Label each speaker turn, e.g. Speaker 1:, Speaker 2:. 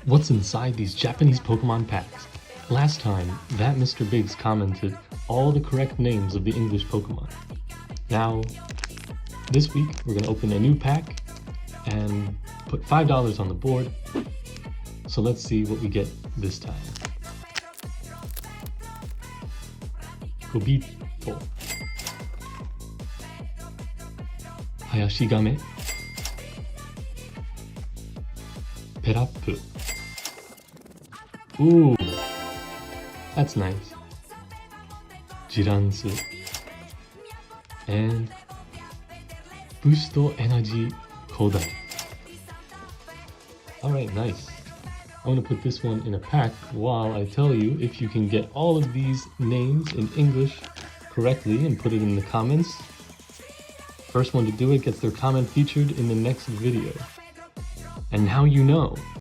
Speaker 1: What's inside these Japanese Pokemon packs? Last time, that Mr. Biggs commented all the correct names of the English Pokemon. Now, this week, we're going to open a new pack and put $5 on the board. So let's see what we get this time. Kobito, Hayashigame, Perapu. Ooh, that's nice. Jiransu and Busto Energy Kodai. Alright, nice. I'm going to put this one in a pack while I tell you if you can get all of these names in English correctly and put it in the comments. First one to do it gets their comment featured in the next video. And now you know.